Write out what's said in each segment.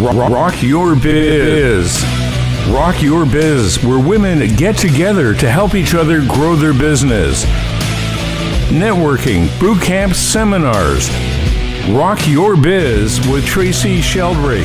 Rock Your Biz. Rock Your Biz, where women get together to help each other grow their business. Networking, boot camps, seminars. Rock Your Biz with Tracy Sheldrake.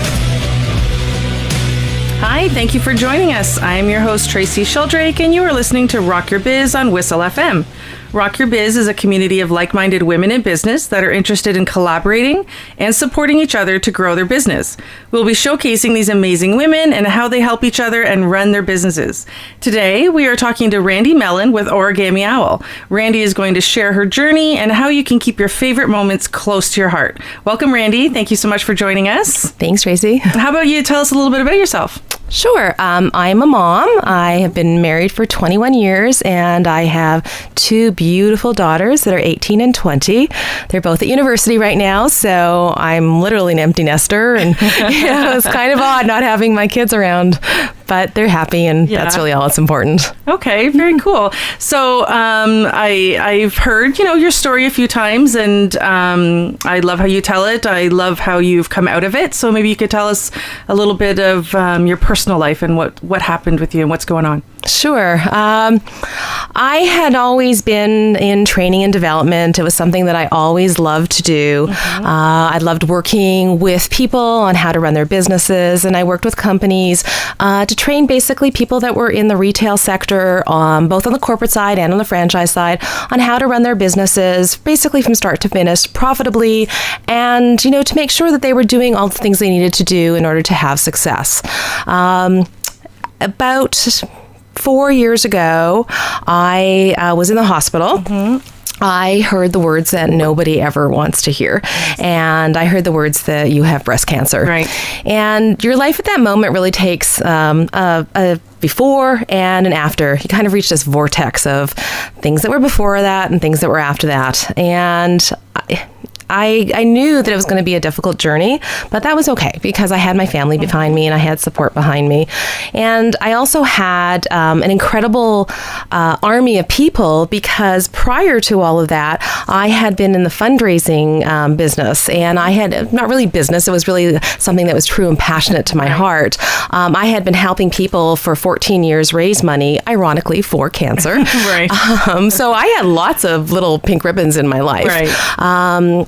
Hi, thank you for joining us. I am your host, Tracy Sheldrake, and you are listening to Rock Your Biz on Whistle FM. Rock Your Biz is a community of like-minded women in business that are interested in collaborating and supporting each other to grow their business. We'll be showcasing these amazing women and how they help each other and run their businesses. Today, we are talking to Randy Mellon with Origami Owl. Randy is going to share her journey and how you can keep your favorite moments close to your heart. Welcome, Randy. Thank you so much for joining us. Thanks, Tracy. How about you tell us a little bit about yourself? Sure. I'm a mom. I have been married for 21 years, and I have two beautiful daughters that are 18 and 20. They're both at university right now, so I'm literally an empty nester, and it's kind of odd not having my kids around, but they're happy, and that's really all that's important. Okay, very cool. So I've heard, your story a few times, and I love how you tell it. I love how you've come out of it. So maybe you could tell us a little bit of your personal life and what happened with you and what's going on. Sure. I had always been in training and development. It was something that I always loved to do. Mm-hmm. I loved working with people on how to run their businesses, and I worked with companies to train basically people that were in the retail sector, both on the corporate side and on the franchise side, on how to run their businesses, basically from start to finish, profitably, and to make sure that they were doing all the things they needed to do in order to have success. About 4 years ago, I was in the hospital. Mm-hmm. I heard the words that nobody ever wants to hear. And I heard the words that you have breast cancer. Right. And your life at that moment really takes a before and an after. You kind of reach this vortex of things that were before that and things that were after that. And I knew that it was going to be a difficult journey, but that was okay because I had my family behind me and I had support behind me. And I also had an incredible army of people because prior to all of that, I had been in the fundraising business, and I had not really business. It was really something that was true and passionate to my heart. I had been helping people for 14 years raise money, ironically, for cancer. Right. So I had lots of little pink ribbons in my life. Right.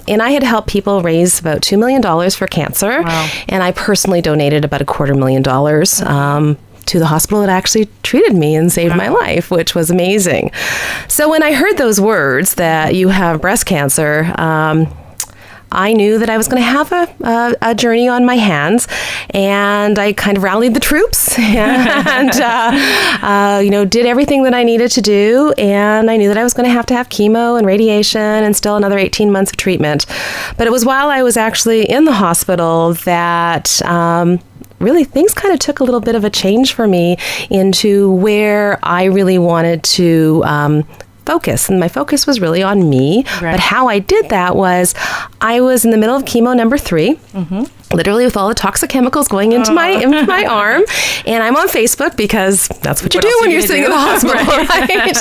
And I had helped people raise about $2 million for cancer. Wow. And I personally donated about $250,000 to the hospital that actually treated me and saved my life, which was amazing. So when I heard those words that you have breast cancer, I knew that I was going to have a journey on my hands, and I kind of rallied the troops and, did everything that I needed to do. And I knew that I was going to have chemo and radiation and still another 18 months of treatment. But it was while I was actually in the hospital that really things kind of took a little bit of a change for me into where I really wanted to focus. And my focus was really on me. Right. But how I did that was I was in the middle of chemo number 3, literally with all the toxic chemicals going into my arm. And I'm on Facebook because that's what you do when you're sitting in the hospital, right?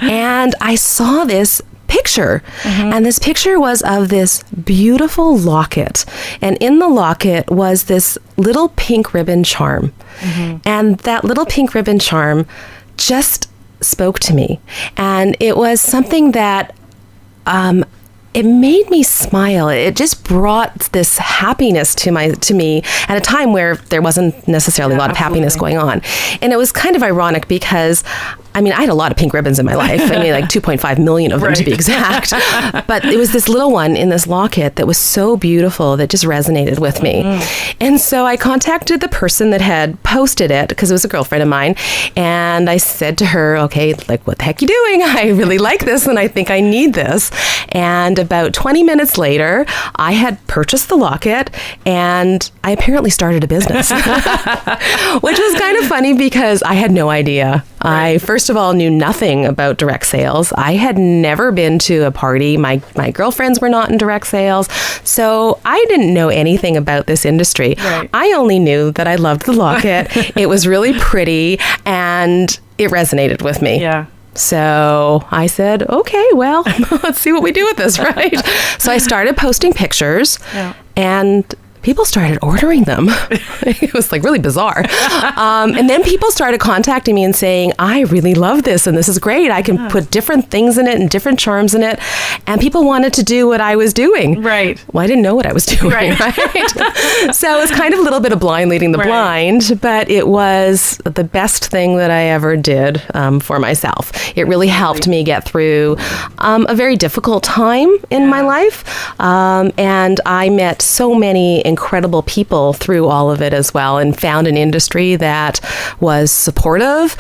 And I saw this picture. And this picture was of this beautiful locket. And in the locket was this little pink ribbon charm. And that little pink ribbon charm just spoke to me. And it was something that it made me smile. It just brought this happiness to me at a time where there wasn't necessarily a lot of happiness going on. And it was kind of ironic because I had a lot of pink ribbons in my life. Like 2.5 million of them to be exact. But it was this little one in this locket that was so beautiful that just resonated with me. And so I contacted the person that had posted it because it was a girlfriend of mine. And I said to her, okay, what the heck are you doing? I really like this and I think I need this. And about 20 minutes later, I had purchased the locket and I apparently started a business, which was kind of funny because I had no idea. I first of all knew nothing about direct sales. I had never been to a party. My girlfriends were not in direct sales. So I didn't know anything about this industry. Right. I only knew that I loved the locket. It was really pretty and it resonated with me. Yeah. So I said, okay, well, let's see what we do with this, right? So I started posting pictures and people started ordering them. It was like really bizarre. And then people started contacting me and saying, I really love this and this is great. I can put different things in it and different charms in it. And people wanted to do what I was doing. Right. Well, I didn't know what I was doing. Right. So it was kind of a little bit of blind leading the blind, but it was the best thing that I ever did for myself. It really helped me get through a very difficult time in my life. And I met so many incredible people through all of it as well, and found an industry that was supportive,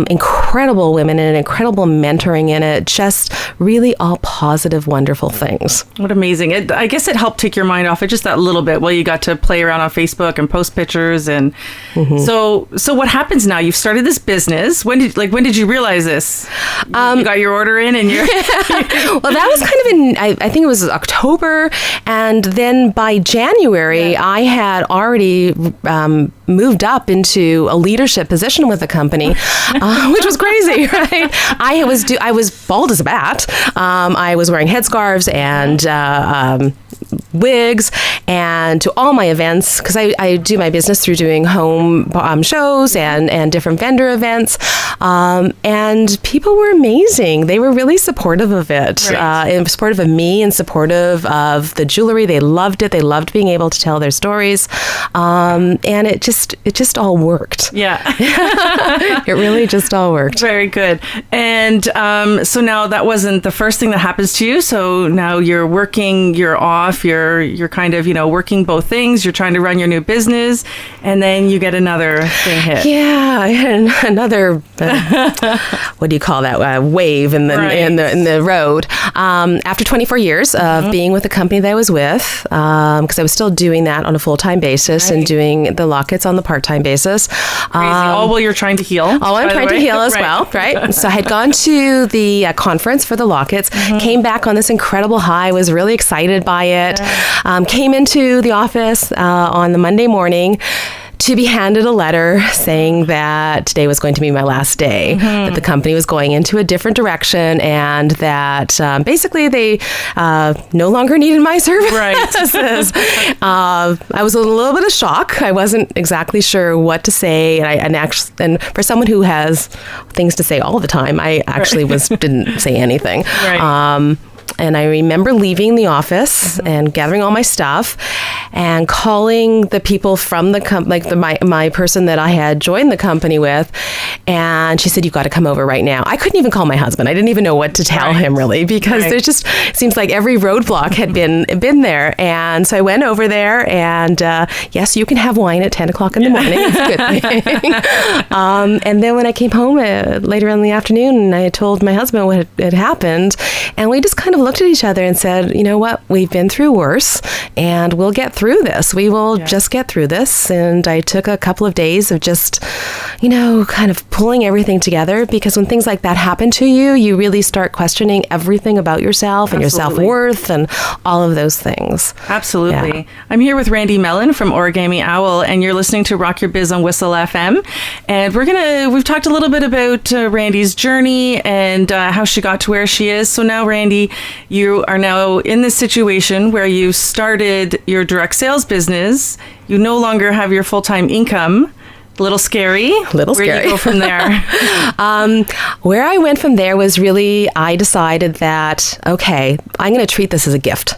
incredible women and incredible mentoring in it, just really all positive, wonderful things. What amazing. I guess it helped take your mind off it just that little bit while you got to play around on Facebook and post pictures. And so what happens now? You've started this business. When did you realize this? You got your order in and you're... Well, that was kind of in, I think it was October. And then by January, I had already moved up into a leadership position with the company, which was crazy, right? I was bald as a bat. I was wearing headscarves and wigs, and to all my events, because I do my business through doing home shows and different vendor events, and people were amazing. They were really supportive of it, and supportive of me, and supportive of the jewelry. They loved it. They loved being able to tell their stories, and it just all worked. Yeah. It really just all worked. Very good. And so now that wasn't the first thing that happens to you. So now you're working, you're off, you're kind of, working both things. You're trying to run your new business, and then you get another thing hit. Yeah, another what do you call that? Wave in the road. After 24 years of being with the company that I was with, because I was still doing that on a full-time basis and doing the lockets on the part-time basis. All while you're trying to heal. All I'm trying to heal as well, right? So I had gone to the conference for the lockets, came back on this incredible high, was really excited by it, came into the office on the Monday morning to be handed a letter saying that today was going to be my last day, that the company was going into a different direction, and that basically they no longer needed my services. I was a little bit of shock. I wasn't exactly sure what to say, and for someone who has things to say all the time, I actually didn't say anything. And I remember leaving the office and gathering all my stuff and calling the people from the my person that I had joined the company with. And she said, "You've got to come over right now." I couldn't even call my husband. I didn't even know what to tell him, really, because there just seems like every roadblock had been there. And so I went over there, and yes, you can have wine at 10 o'clock in the morning. It's a good thing. And then when I came home later in the afternoon, I told my husband what had happened, and we just kind of looked at each other and said, you know what, we've been through worse, and we'll get through this. We will just get through this. And I took a couple of days of just, kind of pulling everything together, because when things like that happen to you, you really start questioning everything about yourself and your self-worth and all of those things. Absolutely. Yeah. I'm here with Randy Mellon from Origami Owl, and you're listening to Rock Your Biz on Whistle FM. And we've talked a little bit about Randy's journey and how she got to where she is. So now, Randy, you are now in this situation where you started your direct sales business. You no longer have your full-time income. A little scary. Where do you go from there? Where I went from there was really, I decided that, okay, I'm going to treat this as a gift.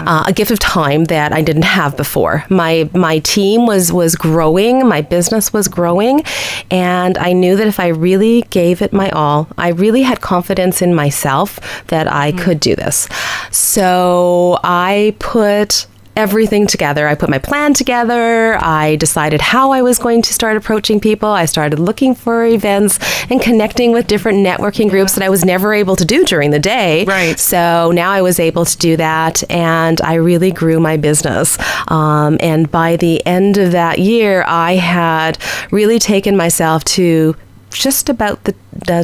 A gift of time that I didn't have before. My team was growing, my business was growing, and I knew that if I really gave it my all, I really had confidence in myself that I could do this. So I put everything together. I put my plan together. I decided how I was going to start approaching people. I started looking for events and connecting with different networking groups that I was never able to do during the day. Right. So now I was able to do that, and I really grew my business. And by the end of that year, I had really taken myself to just about the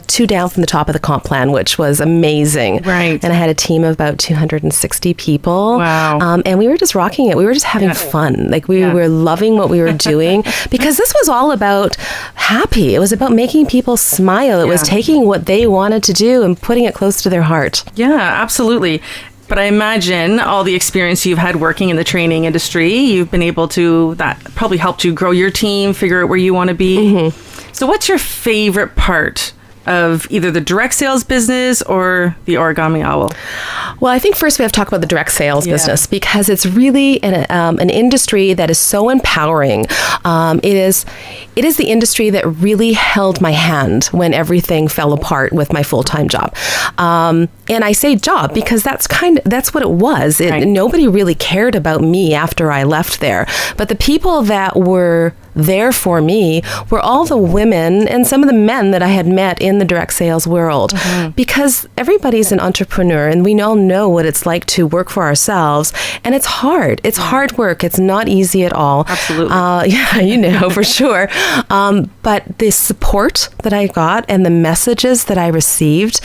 2 down from the top of the comp plan, which was amazing. Right. And I had a team of about 260 people. Wow. And we were just rocking it. We were just having fun. Like we were loving what we were doing, because this was all about happy. It was about making people smile. It was taking what they wanted to do and putting it close to their heart. Yeah, absolutely. But I imagine all the experience you've had working in the training industry, you've been able to, that probably helped you grow your team, figure out where you want to be. Mm-hmm. So what's your favorite part of either the direct sales business or the Origami Owl? Well, I think first we have to talk about the direct sales business, because it's really an industry that is so empowering. It is the industry that really held my hand when everything fell apart with my full-time job. And I say job because that's what it was. Right. Nobody really cared about me after I left there. But the people that were there for me were all the women and some of the men that I had met in the direct sales world. Mm-hmm. Because everybody's an entrepreneur and we all know what it's like to work for ourselves. And it's hard. It's hard work. It's not easy at all. Absolutely. Yeah, for sure. But the support that I got and the messages that I received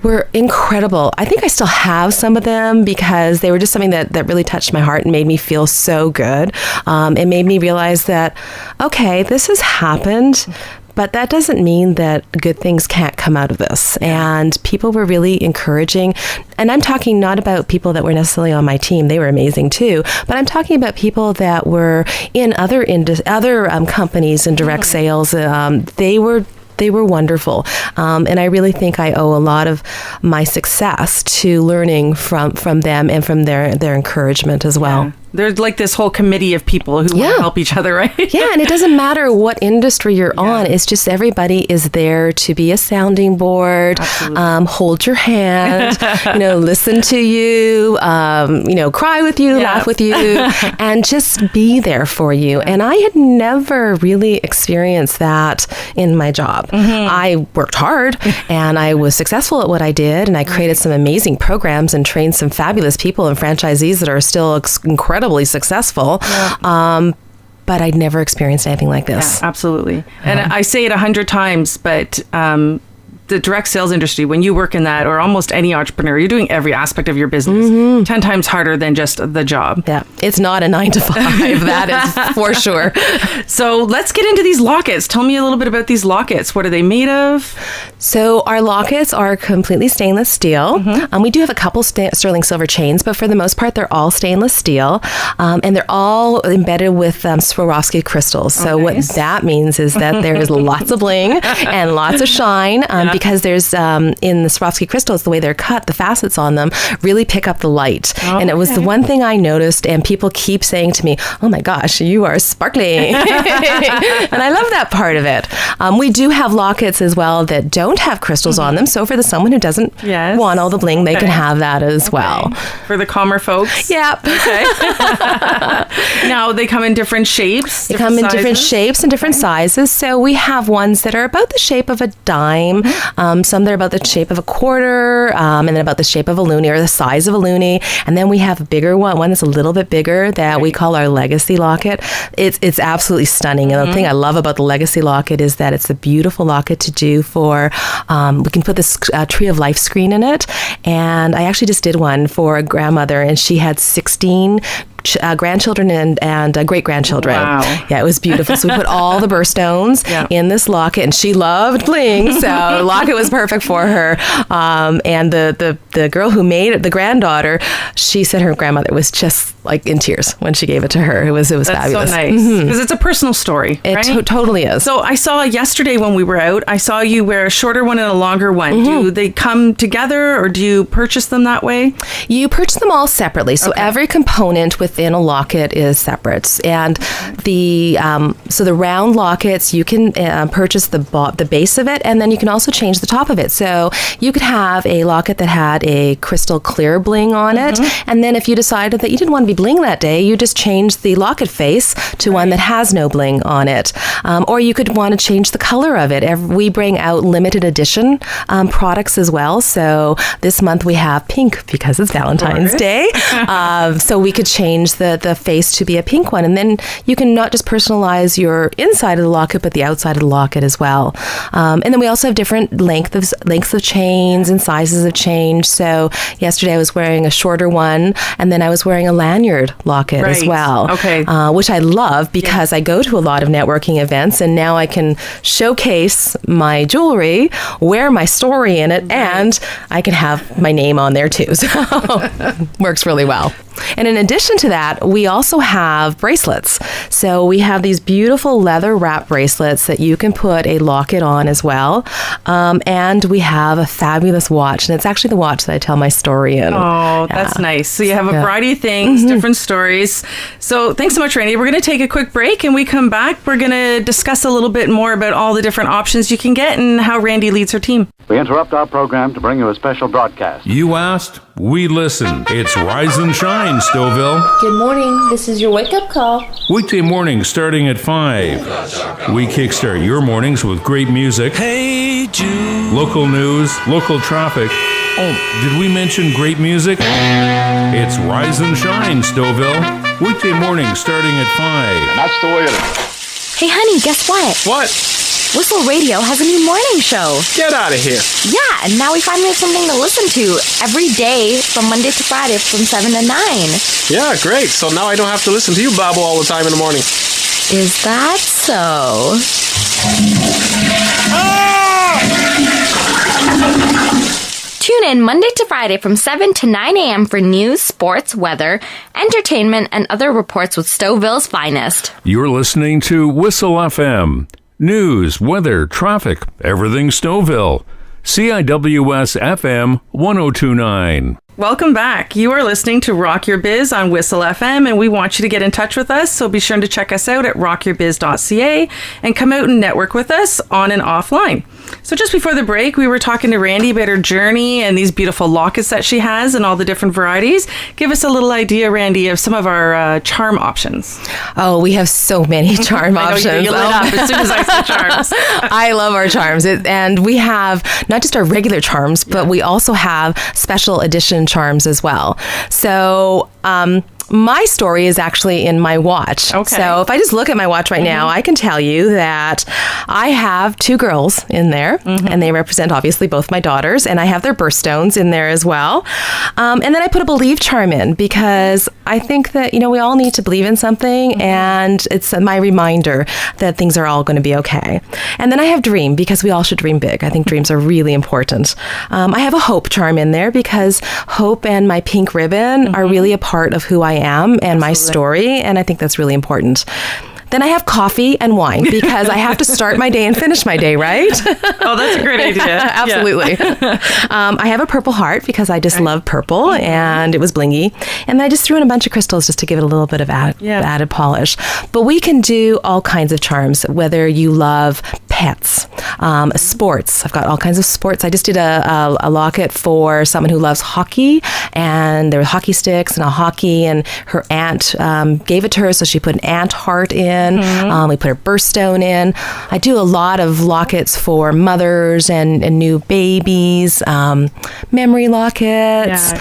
were incredible. I think I still have some of them because they were just something that really touched my heart and made me feel so good. It made me realize that, okay, this has happened, but that doesn't mean that good things can't come out of this. And people were really encouraging. And I'm talking not about people that were necessarily on my team. They were amazing too. But I'm talking about people that were in other companies in direct sales. They were wonderful. And I really think I owe a lot of my success to learning from them and from their encouragement as well. Yeah. There's like this whole committee of people who want to help each other, right? Yeah, and it doesn't matter what industry you're on. It's just everybody is there to be a sounding board, hold your hand, listen to you, cry with you, laugh with you, and just be there for you. And I had never really experienced that in my job. Mm-hmm. I worked hard and I was successful at what I did, and I created some amazing programs and trained some fabulous people and franchisees that are still incredibly successful. Yeah. But I'd never experienced anything like this. Yeah, absolutely. And I say it 100 times, but the direct sales industry, when you work in that, or almost any entrepreneur, you're doing every aspect of your business 10 times harder than just the job. Yeah, it's not a 9 to 5. That is for sure. So let's get into these lockets. Tell me a little bit about these lockets. What are they made of? So our lockets are completely stainless steel. Mm-hmm. We do have a couple sterling silver chains, but for the most part, they're all stainless steel. And they're all embedded with Swarovski crystals. So what that means is that there is lots of bling and lots of shine. Because there's, in the Swarovski crystals, the way they're cut, the facets on them really pick up the light. And it was the one thing I noticed, and people keep saying to me, oh my gosh, you are sparkling. And I love that part of it. We do have lockets as well that don't have crystals on them. So for someone who doesn't want all the bling, they can have that as well. For the calmer folks? Yep. Okay. Now, they come in different shapes? They come in different shapes and different sizes. So we have ones that are about the shape of a dime. Some that are about the shape of a quarter, and then about the shape of a loonie or the size of a loonie. And then we have a bigger one that's a little bit bigger that we call our legacy locket. It's absolutely stunning. And the thing I love about the legacy locket is that it's a beautiful locket to do for, we can put this tree of life screen in it. And I actually just did one for a grandmother, and she had 16 grandchildren and great-grandchildren. Wow. Yeah, it was beautiful. So we put all the birthstones in this locket, and she loved bling, so the locket was perfect for her. And the girl who made it, the granddaughter, she said her grandmother was just like in tears when she gave it to her. It was That's fabulous. So nice. Because it's a personal story, right? It totally is. So I saw yesterday when we were out, I saw you wear a shorter one and a longer one. Do they come together, or do you purchase them that way? You purchase them all separately. So every component within a locket is separate. And the round lockets, you can purchase the base of it, and then you can also change the top of it. So you could have a locket that had a crystal clear bling on it, and then if you decided that you didn't want to be bling that day, you just change the locket face to one that has no bling on it. Or you could want to change the color of it. We bring out limited edition products as well. So this month we have pink because it's Valentine's Day. So we could change the face to be a pink one. And then you can not just personalize your inside of the locket, but the outside of the locket as well. And then we also have different lengths of chains and sizes of chain. So yesterday I was wearing a shorter one, and then I was wearing a lanyard lanyard locket as Right. well. Okay. Which I love because I go to a lot of networking events, and now I can showcase my jewelry, wear my story in it, and I can have my name on there too. So works really well. And in addition to that, we also have bracelets. So we have these beautiful leather wrap bracelets that you can put a locket on as well. And we have a fabulous watch, and it's actually the watch that I tell my story in. Oh, that's nice. So you have a variety of things, different stories. So thanks so much, Randy. We're going to take a quick break, and we come back. We're going to discuss a little bit more about all the different options you can get and how Randy leads her team. We interrupt our program to bring you a special broadcast. You asked, we listen. It's Rise and Shine, Stouffville. Good morning. This is your wake-up call. Weekday mornings starting at 5. We kickstart your mornings with great music. Hey Jude. Local news, local traffic. Oh, did we mention great music? It's Rise and Shine, Stouffville. Weekday mornings starting at 5. That's the way it is. Hey, honey, guess what? What? Whistle Radio has a new morning show. Get out of here. Yeah, and now we finally have something to listen to every day from Monday to Friday from 7 to 9. Yeah, great. So now I don't have to listen to you babble all the time in the morning. Is that so? Tune in Monday to Friday from 7 to 9 a.m. for news, sports, weather, entertainment, and other reports with Stouffville's finest. You're listening to Whistle FM. News, weather, traffic, everything Stouffville. CIWS FM 1029. Welcome back. You are listening to Rock Your Biz on Whistle FM, and we want you to get in touch with us. So be sure to check us out at rockyourbiz.ca and come out and network with us on and offline. So just before the break, we were talking to Randy about her journey and these beautiful lockets that she has and all the different varieties. Give us a little idea, Randy, of some of our charm options. Oh, we have so many charm options. You lit up as soon as I said charms. I love our charms. And we have not just our regular charms, but we also have special edition charms as well. So, my story is actually in my watch. Okay. So if I just look at my watch right now, I can tell you that I have 2 girls in there, and they represent obviously both my daughters, and I have their birthstones in there as well. And then I put a believe charm in because I think that, we all need to believe in something, and it's my reminder that things are all going to be okay. And then I have dream because we all should dream big. I think dreams are really important. I have a hope charm in there because hope and my pink ribbon are really a part of who I am and my story, and I think that's really important. Then I have coffee and wine because I have to start my day and finish my day, right? Oh, that's a great idea. Absolutely. I have a purple heart because I just love purple, and it was blingy. And I just threw in a bunch of crystals just to give it a little bit of added polish. But we can do all kinds of charms, whether you love pets, sports. I've got all kinds of sports. I just did a locket for someone who loves hockey, and there were hockey sticks and a hockey, and her aunt gave it to her, so she put an ant heart in. We put her birthstone in. I do a lot of lockets for mothers and new babies, memory lockets,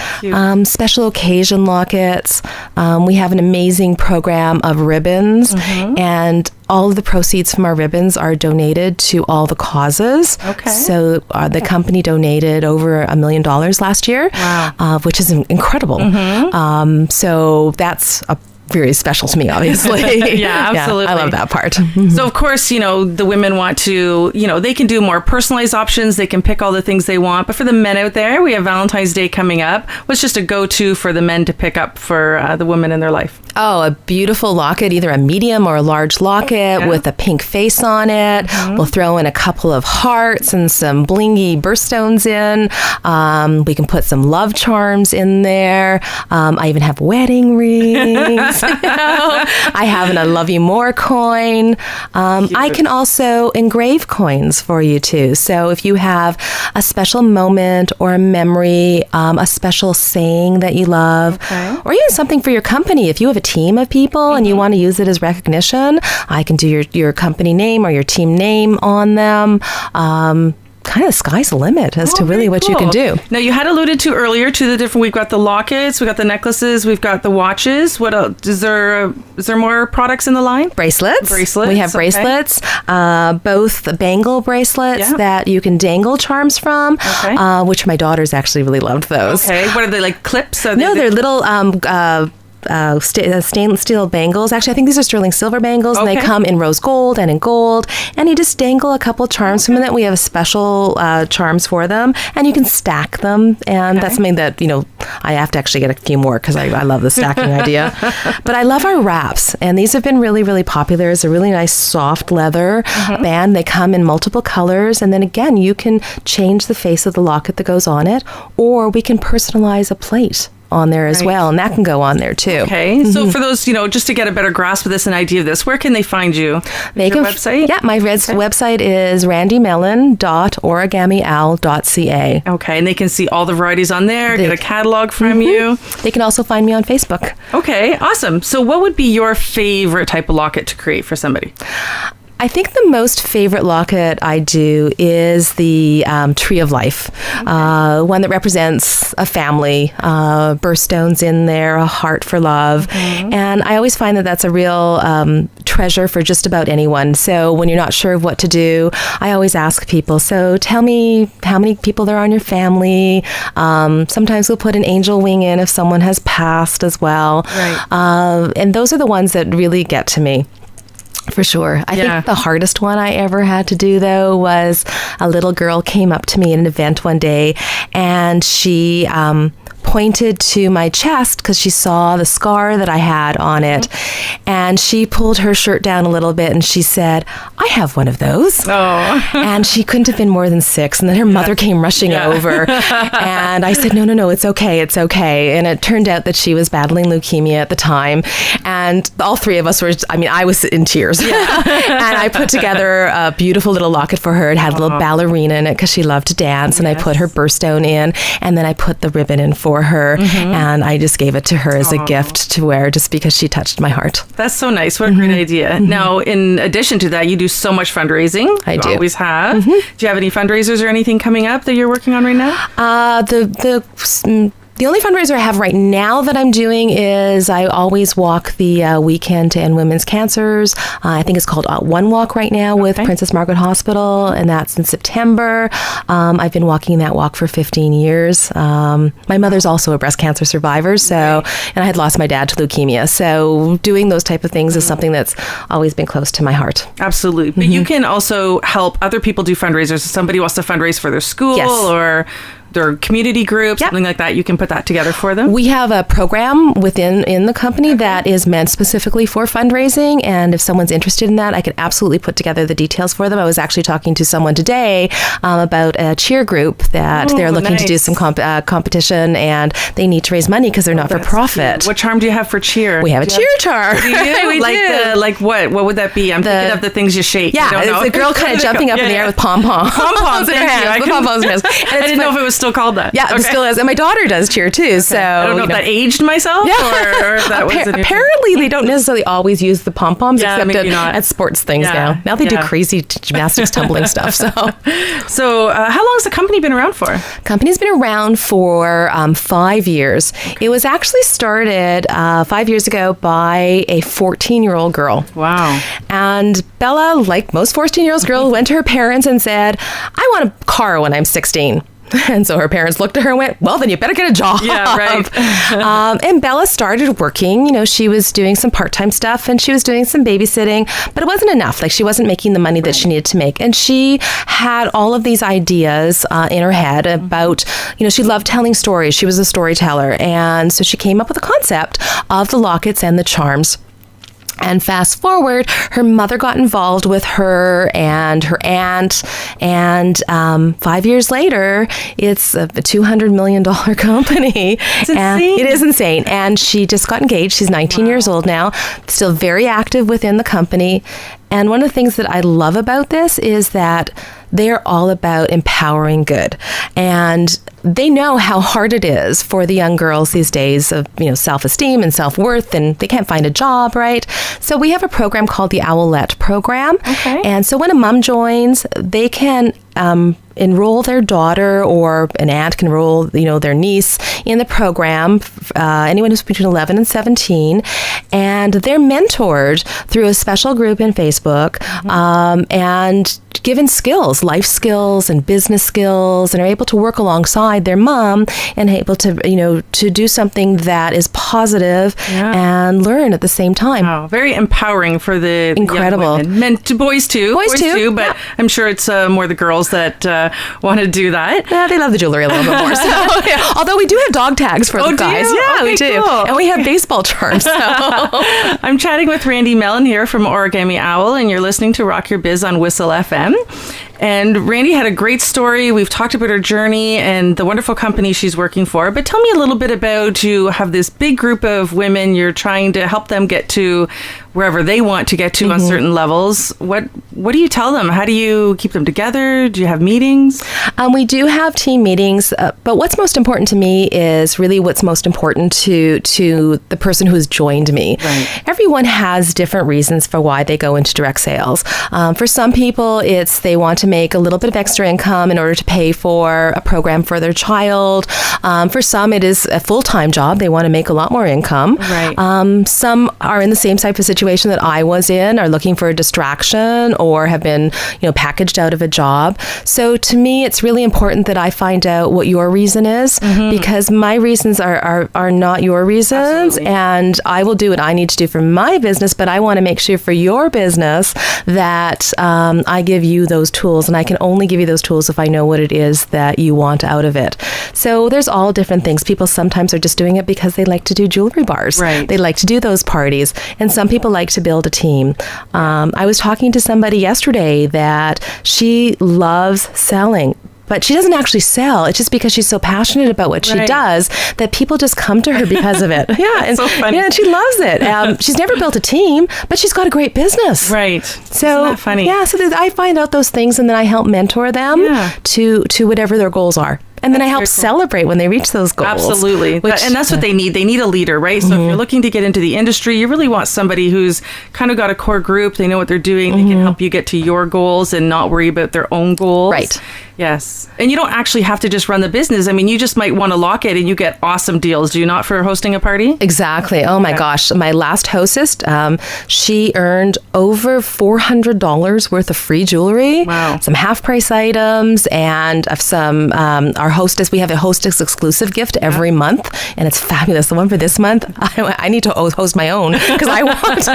special occasion lockets. We have an amazing program of ribbons, and all of the proceeds from our ribbons are donated to all the causes. Okay. So the company donated over $1 million last year, which is incredible. So that's very special to me, obviously. Yeah, absolutely. I love that part. So, of course, the women want to, they can do more personalized options. They can pick all the things they want. But for the men out there, we have Valentine's Day coming up. What's just a go-to for the men to pick up for the women in their life? Oh, a beautiful locket, either a medium or a large locket with a pink face on it. We'll throw in a couple of hearts and some blingy birthstones in. We can put some love charms in there. I even have wedding rings. I have an I love you more coin. I can also engrave coins for you too. So if you have a special moment or a memory, a special saying that you love, or even something for your company, if you have a team of people and you want to use it as recognition, I can do your company name or your team name on them. Kind of sky's the limit as to really what you can do. Now, you had alluded to earlier to the different, we've got the lockets, we've got the necklaces, we've got the watches. What else? Is there more products in the line? Bracelets. We have bracelets, both the bangle bracelets that you can dangle charms from, which my daughters actually really loved those. Okay. What are they, like clips? No, they're little stainless steel bangles. Actually, I think these are sterling silver bangles, and they come in rose gold and in gold. And you just dangle a couple charms from them. We have special charms for them, and you can stack them. And that's something that, I have to actually get a few more because I love the stacking idea. But I love our wraps, and these have been really, really popular. It's a really nice soft leather band. They come in multiple colors, and then again, you can change the face of the locket that goes on it, or we can personalize a plate on there as well, and that can go on there too. Okay, so for those, just to get a better grasp of this and idea of this, where can they find you? Your website? Yeah, my website is randymellon.origamial.ca. Okay, and they can see all the varieties on there, get a catalog from you. They can also find me on Facebook. Okay, awesome. So what would be your favorite type of locket to create for somebody? I think the most favorite locket I do is the Tree of Life, one that represents a family, birthstones in there, a heart for love. And I always find that that's a real treasure for just about anyone. So when you're not sure of what to do, I always ask people, so tell me how many people there are in your family. Sometimes we'll put an angel wing in if someone has passed as well. And those are the ones that really get to me. For sure. I think the hardest one I ever had to do, though, was a little girl came up to me at an event one day, and she pointed to my chest because she saw the scar that I had on it. And she pulled her shirt down a little bit and she said, I have one of those. And she couldn't have been more than 6. And then her mother came rushing over. And I said, no, it's okay. It's okay. And it turned out that she was battling leukemia at the time. And all three of us were, I was in tears. And I put together a beautiful little locket for her. It had a little ballerina in it because she loved to dance. And I put her birthstone in, and then I put the ribbon in for her, and I just gave it to her as a gift to wear just because she touched my heart. That's so nice. What a great idea. Now, in addition to that, you do so much fundraising. I do. Always have. Do you have any fundraisers or anything coming up that you're working on right now? The only fundraiser I have right now that I'm doing is I always walk the weekend to end women's cancers. I think it's called One Walk right now with Princess Margaret Hospital, and that's in September. I've been walking that walk for 15 years. My mother's also a breast cancer survivor, and I had lost my dad to leukemia. So doing those type of things is something that's always been close to my heart. Absolutely. But you can also help other people do fundraisers. If somebody wants to fundraise for their school or their community group, something like that, you can put that together for them. We have a program in the company that is meant specifically for fundraising, and if someone's interested in that, I can absolutely put together the details for them. I was actually talking to someone today about a cheer group that they're looking to do some competition, and they need to raise money because they're not for profit. What charm do you have for cheer? We have a cheer charm. Do you? We do. What would that be? I'm thinking of the things you shake. Yeah, it's a girl kind of jumping up in the air with pom-poms. Pom-poms in her hands. I didn't know if it was still called that. Yeah, it still is. And my daughter does cheer too. So I don't know if that aged myself or if that was apparently they don't necessarily always use the pom-poms except at sports things now. Now they do crazy gymnastics tumbling stuff. So how long has the company been around for? Company's been around for 5 years. It was actually started 5 years ago by a 14-year-old girl. Wow. And Bella, like most 14-year-old girls, went to her parents and said, I want a car when I'm 16. And so her parents looked at her and went, well, then you better get a job. Yeah, right. And Bella started working. She was doing some part-time stuff and she was doing some babysitting, but it wasn't enough. Like, she wasn't making the money that she needed to make. And she had all of these ideas in her head about, she loved telling stories. She was a storyteller. And so she came up with a concept of the lockets and the charms. And fast forward, her mother got involved with her and her aunt. And 5 years later, it's a $200 million company. It's insane. It is insane. And she just got engaged. She's 19 years old now, still very active within the company. And one of the things that I love about this is that they're all about empowering good. And they know how hard it is for the young girls these days of, self-esteem and self-worth, and they can't find a job, right? So we have a program called the Owlette program. Okay. And so when a mom joins, they can enroll their daughter, or an aunt can enroll, their niece in the program, anyone who's between 11 and 17, and they're mentored through a special group in Facebook, and given skills, life skills and business skills, and are able to work alongside their mom and able to, to do something that is positive and learn at the same time. Wow, very empowering for the Incredible. young women. Men to boys too. Boys too, but yeah. I'm sure it's more the girls that want to do that. Yeah, they love the jewelry a little bit more. So, yeah. Although we do have dog tags for the do guys. you? Yeah, Okay, we do. cool. And we have baseball charms. So. I'm chatting with Randy Mellon here from Origami Owl, and you're listening to Rock Your Biz on Whistle FM. And Randy had a great story. We've talked about her journey and the wonderful company she's working for. But tell me a little bit about, you have this big group of women. You're trying to help them get to wherever they want to get to on certain levels. What do you tell them? How do you keep them together? Do you have meetings? We do have team meetings, but what's most important to me is really what's most important to the person who has joined me. Right. Everyone has different reasons for why they go into direct sales. For some people, it's they want to make a little bit of extra income in order to pay for a program for their child. For some, it is a full-time job. They want to make a lot more income. Right. Some are in the same type of situation that I was in, are looking for a distraction or have been, packaged out of a job. So to me, it's really important that I find out what your reason is, because my reasons are not your reasons. Absolutely. And I will do what I need to do for my business, but I want to make sure for your business that I give you those tools, and I can only give you those tools if I know what it is that you want out of it. So there's all different things. People sometimes are just doing it because they like to do jewelry bars. Right. They like to do those parties. And some people like to build a team. I was talking to somebody yesterday that she loves selling, but she doesn't actually sell. It's just because she's so passionate about what she does that people just come to her because of it. Yeah, and so funny. Yeah, and she loves it. She's never built a team, but she's got a great business. Right. So Isn't that funny? Yeah, so I find out those things, and then I help mentor them to whatever their goals are. And then I help very cool. celebrate when they reach those goals. Absolutely. And that's what they need. They need a leader, right? So if you're looking to get into the industry, you really want somebody who's kind of got a core group. They know what they're doing. They can help you get to your goals and not worry about their own goals. Right. Yes. And you don't actually have to just run the business. I mean, you just might want to lock it and you get awesome deals, do you not, for hosting a party? Exactly. Oh my gosh. My last hostess, she earned over $400 worth of free jewelry. Wow. Some half price items, and some, our hostess, we have a hostess exclusive gift every month, and it's fabulous. The one for this month, I need to host my own because I want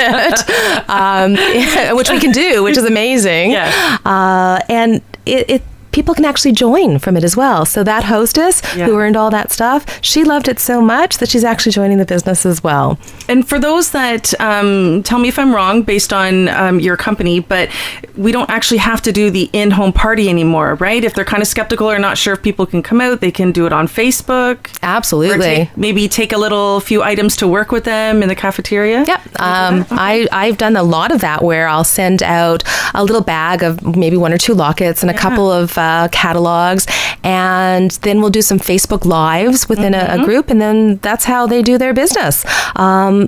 it, which we can do, which is amazing. Yes. And it people can actually join from it as well. So that hostess who earned all that stuff, she loved it so much that she's actually joining the business as well. And for those that, tell me if I'm wrong based on your company, but we don't actually have to do the in-home party anymore, right? If they're kind of skeptical or not sure if people can come out, they can do it on Facebook. Absolutely. Or maybe take a few items to work with them in the cafeteria. Yep. I've done a lot of that where I'll send out a little bag of maybe 1 or 2 lockets and a couple of catalogs, and then we'll do some Facebook Lives within a group, and then that's how they do their business.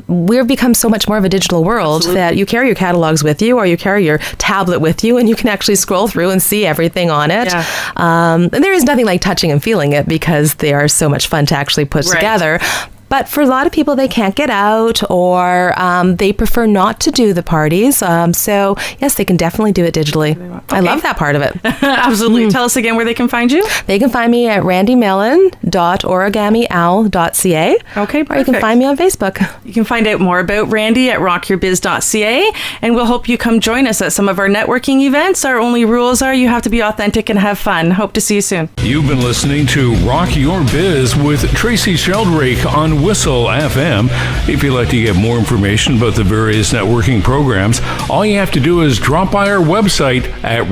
We've become so much more of a digital world that you carry your catalogs with you, or you carry your tablet with you, and you can actually scroll through and see everything on it. Yeah. And there is nothing like touching and feeling it because they are so much fun to actually put together. But for a lot of people, they can't get out, or they prefer not to do the parties. So, yes, they can definitely do it digitally. Okay. I love that part of it. Absolutely. Tell us again where they can find you. They can find me at randymellon.origamiowl.ca. Okay, perfect. Or you can find me on Facebook. You can find out more about Randy at rockyourbiz.ca, and we'll hope you come join us at some of our networking events. Our only rules are you have to be authentic and have fun. Hope to see you soon. You've been listening to Rock Your Biz with Tracy Sheldrake on Whistle FM. If you'd like to get more information about the various networking programs, all you have to do is drop by our website at